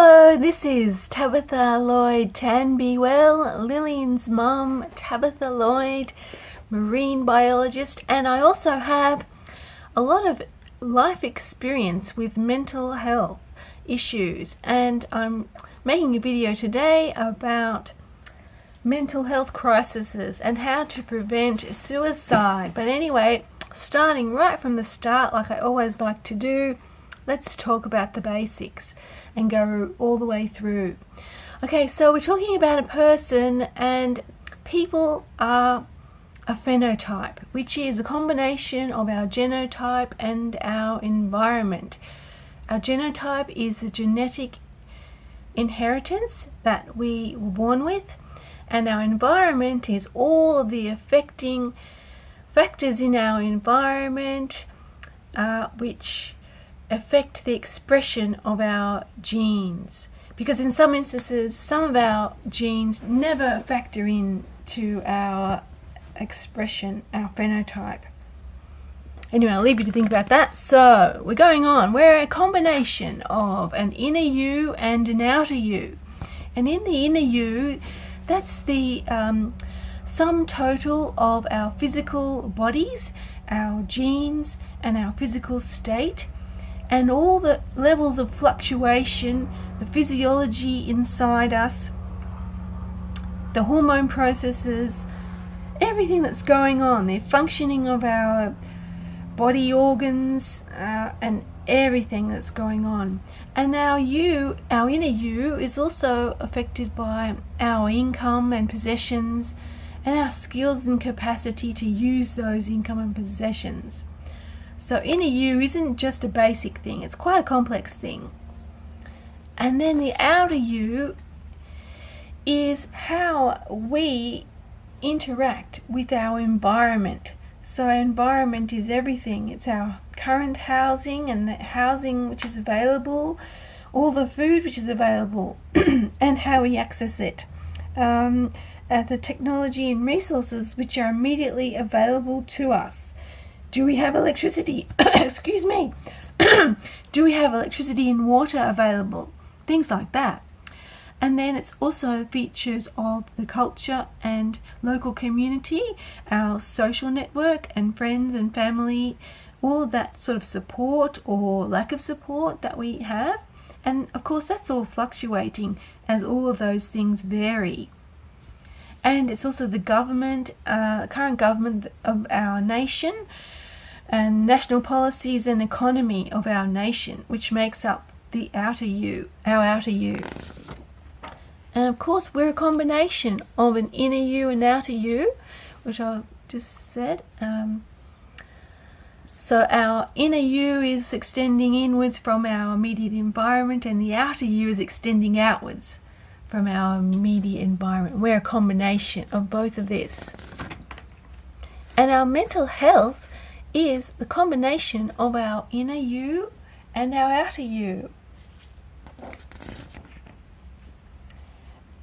Hello, this is Tabitha Lloyd Tan Be Well, Lillian's mum, Tabitha Lloyd, marine biologist, and I also have a lot of life experience with mental health issues, and I'm making a video today about mental health crises and how to prevent suicide. But anyway, starting right from the start, like I always like to do, let's talk about the basics and go all the way through. Okay, so we're talking about a person, and people are a phenotype, which is a combination of our genotype and our environment. Our genotype is the genetic inheritance that we were born with, and our environment is all of the affecting factors in our environment which affect the expression of our genes, because in some instances some of our genes never factor in to our expression, our phenotype. Anyway, I'll leave you to think about that. So we're going on. We're a combination of an inner you and an outer you, and in the inner you, that's the sum total of our physical bodies, our genes, and our physical state, and all the levels of fluctuation, the physiology inside us, the hormone processes, everything that's going on, the functioning of our body organs, and everything that's going on. And our inner you, is also affected by our income and possessions, and our skills and capacity to use those income and possessions. So inner you isn't just a basic thing, it's quite a complex thing. And then the outer you is how we interact with our environment. So our environment is everything. It's our current housing and the housing which is available, all the food which is available, and how we access it. The technology and resources which are immediately available to us. Do we have electricity? Excuse me. Do we have electricity and water available? Things like that. And then it's also features of the culture and local community, our social network and friends and family, all of that sort of support or lack of support that we have. And of course that's all fluctuating as all of those things vary. And it's also the government, current government of our nation, and national policies and economy of our nation, which makes up the outer you, our outer you. And of course we're a combination of an inner you and outer you, which I just said. So our inner you is extending inwards from our immediate environment, and the outer you is extending outwards from our immediate environment. We're a combination of both of this. And our mental health is the combination of our inner you and our outer you.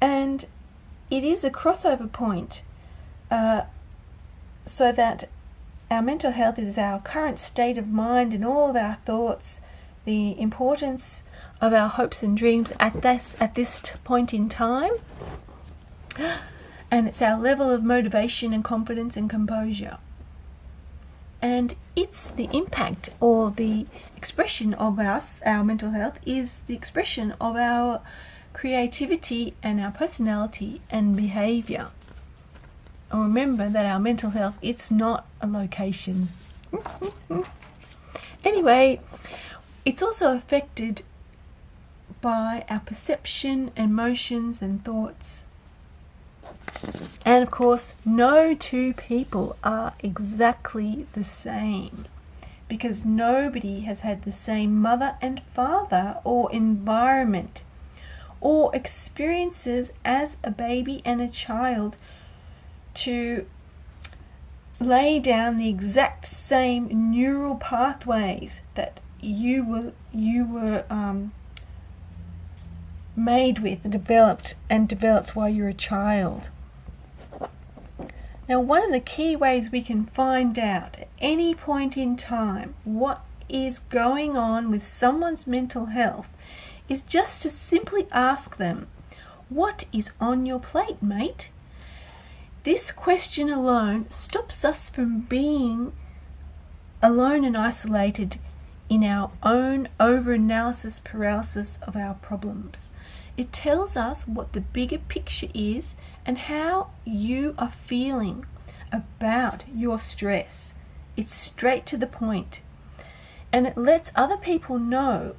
And it is a crossover point, so that our mental health is our current state of mind and all of our thoughts, the importance of our hopes and dreams at this point in time, and it's our level of motivation and confidence and composure. And it's the impact or the expression of us, our mental health, is the expression of our creativity and our personality and behavior. And remember that our mental health, it's not a location. Anyway, it's also affected by our perception, emotions and thoughts. And of course, no two people are exactly the same, because nobody has had the same mother and father or environment or experiences as a baby and a child to lay down the exact same neural pathways that you were made with and developed while you're a child. Now, one of the key ways we can find out at any point in time what is going on with someone's mental health is just to simply ask them, "What is on your plate, mate?" This question alone stops us from being alone and isolated in our own over-analysis paralysis of our problems. It tells us what the bigger picture is and how you are feeling about your stress. It's straight to the point, and it lets other people know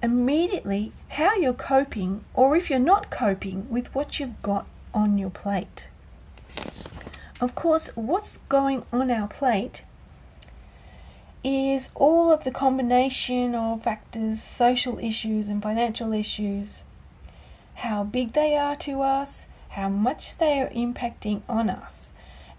immediately how you're coping, or if you're not coping with what you've got on your plate. Of course, what's going on our plate is all of the combination of factors, social issues and financial issues, how big they are to us, how much they are impacting on us.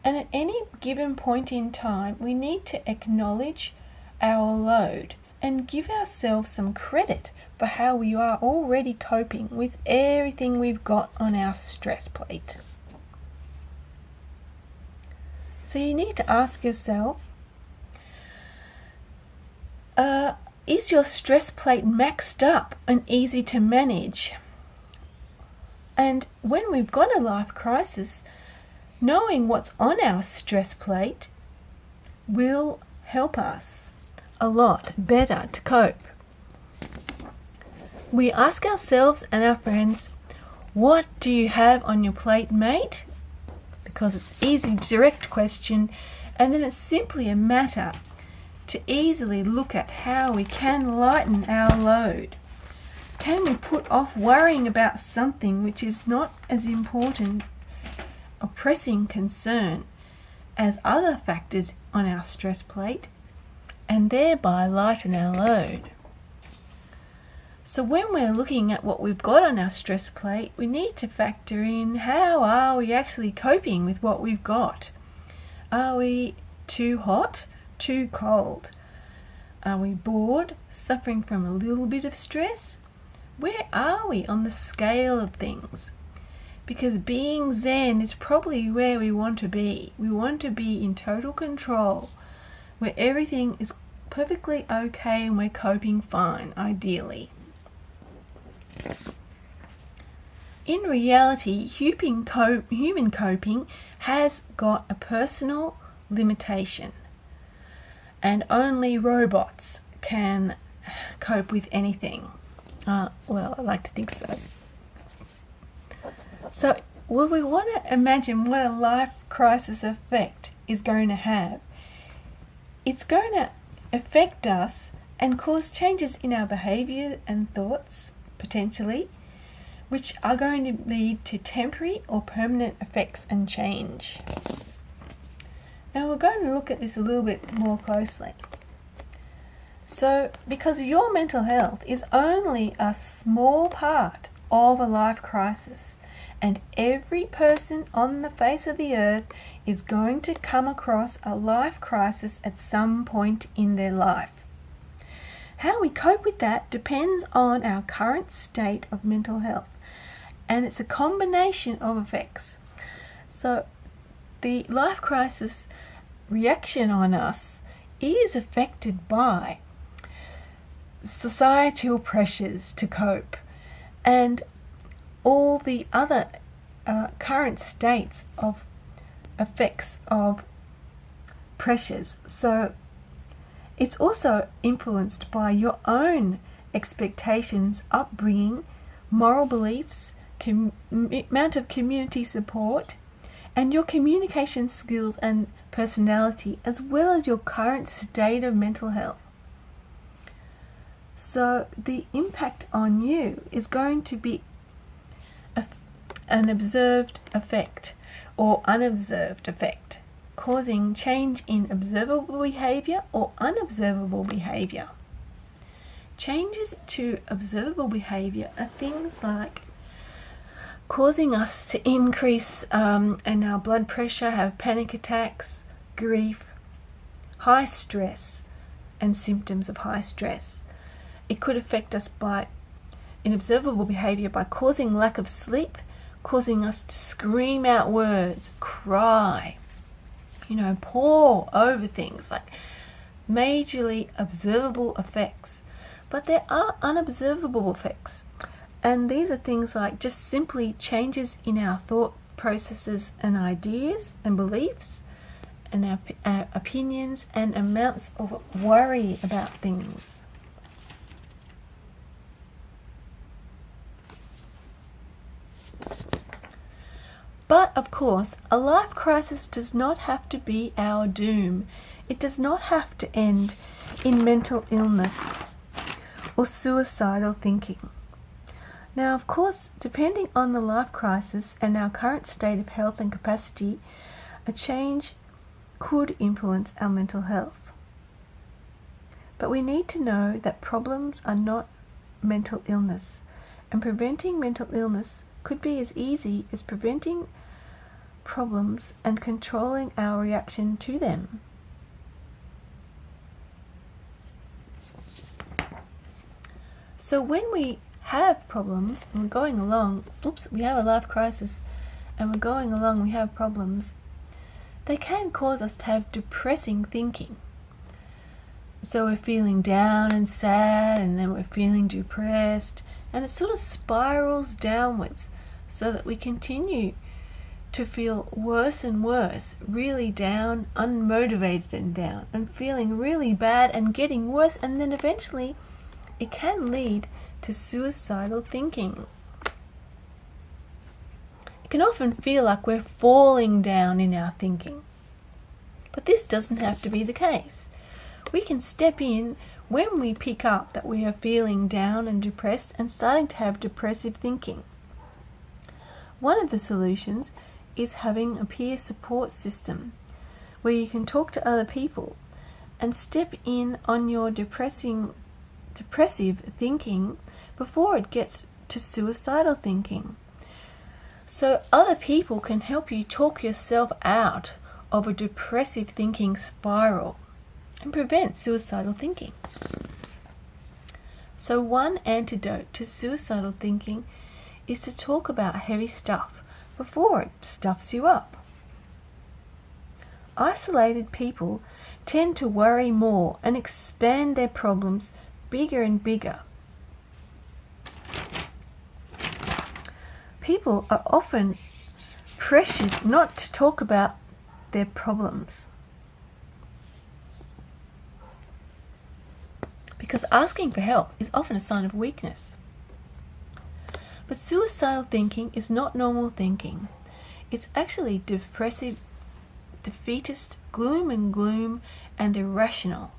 And at any given point in time, we need to acknowledge our load and give ourselves some credit for how we are already coping with everything we've got on our stress plate. So you need to ask yourself, is your stress plate maxed up and easy to manage? And when we've got a life crisis, knowing what's on our stress plate will help us a lot better to cope. We ask ourselves and our friends, "What do you have on your plate, mate?" Because it's easy, direct question, and then it's simply a matter to easily look at how we can lighten our load. Can we put off worrying about something which is not as important or pressing concern as other factors on our stress plate, and thereby lighten our load? So when we're looking at what we've got on our stress plate, we need to factor in, how are we actually coping with what we've got? Are we too hot? Too cold? Are we bored, suffering from a little bit of stress? Where are we on the scale of things? Because being Zen is probably where we want to be. We want to be in total control, where everything is perfectly okay and we're coping fine, ideally. In reality, human coping has got a personal limitation, and only robots can cope with anything. Well, I like to think so. So, would we want to imagine what a life crisis effect is going to have? It's going to affect us and cause changes in our behaviour and thoughts, potentially, which are going to lead to temporary or permanent effects and change. Now we're going to look at this a little bit more closely. So, because your mental health is only a small part of a life crisis, and every person on the face of the earth is going to come across a life crisis at some point in their life. How we cope with that depends on our current state of mental health, and it's a combination of effects. So the life crisis reaction on us is affected by societal pressures to cope and all the other current states of effects of pressures. So it's also influenced by your own expectations, upbringing, moral beliefs, amount of community support, and your communication skills and personality, as well as your current state of mental health. So the impact on you is going to be an observed effect or unobserved effect, causing change in observable behavior or unobservable behavior. Changes to observable behavior are things like causing us to increase in our blood pressure, have panic attacks, grief, high stress, and symptoms of high stress. It could affect us in observable behavior by causing lack of sleep, causing us to scream out words, cry, pore over things, like majorly observable effects. But there are unobservable effects. And these are things like just simply changes in our thought processes and ideas and beliefs and our opinions and amounts of worry about things. But of course, a life crisis does not have to be our doom. It does not have to end in mental illness or suicidal thinking. Now, of course, depending on the life crisis and our current state of health and capacity, a change could influence our mental health. But we need to know that problems are not mental illness, and preventing mental illness could be as easy as preventing problems and controlling our reaction to them. So when we have problems and we're going along, we have a life crisis and we're going along, we have problems, they can cause us to have depressing thinking. So we're feeling down and sad, and then we're feeling depressed, and it sort of spirals downwards so that we continue to feel worse and worse, really down, unmotivated and down, and feeling really bad and getting worse, and then eventually it can lead to suicidal thinking. It can often feel like we're falling down in our thinking. But this doesn't have to be the case. We can step in when we pick up that we are feeling down and depressed and starting to have depressive thinking. One of the solutions is having a peer support system where you can talk to other people and step in on your depressive thinking before it gets to suicidal thinking. So other people can help you talk yourself out of a depressive thinking spiral and prevent suicidal thinking. So one antidote to suicidal thinking is to talk about heavy stuff before it stuffs you up. Isolated people tend to worry more and expand their problems bigger and bigger. People are often pressured not to talk about their problems because asking for help is often a sign of weakness. But suicidal thinking is not normal thinking. It's actually depressive, defeatist, gloom and irrational.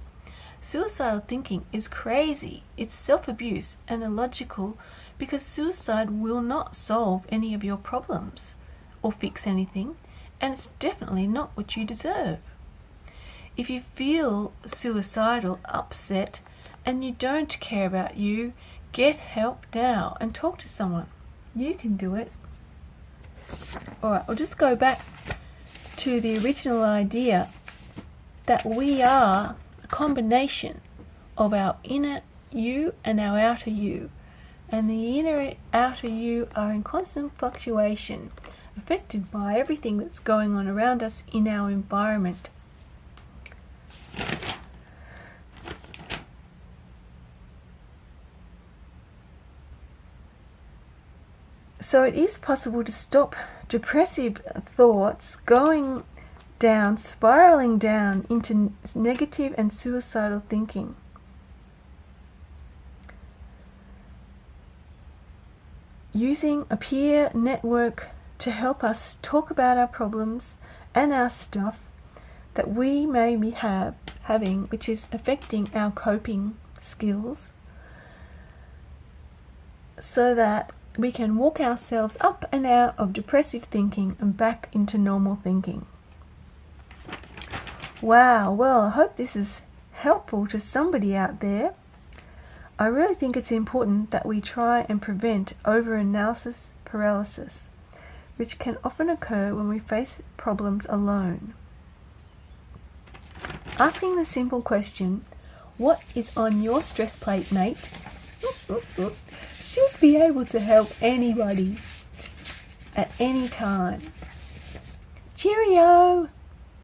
Suicidal thinking is crazy, it's self-abuse and illogical because suicide will not solve any of your problems or fix anything, and it's definitely not what you deserve. If you feel suicidal, upset, and you don't care about you, get help now and talk to someone. You can do it. Alright, I'll just go back to the original idea that we are a combination of our inner you and our outer you. And the inner and outer you are in constant fluctuation, affected by everything that's going on around us in our environment. So it is possible to stop depressive thoughts going down, spiraling down into negative and suicidal thinking. Using a peer network to help us talk about our problems and our stuff that we may be having, which is affecting our coping skills, so that we can walk ourselves up and out of depressive thinking and back into normal thinking. Wow, well, I hope this is helpful to somebody out there. I really think it's important that we try and prevent over-analysis paralysis, which can often occur when we face problems alone. Asking the simple question, what is on your stress plate, mate? Should be able to help anybody at any time. Cheerio!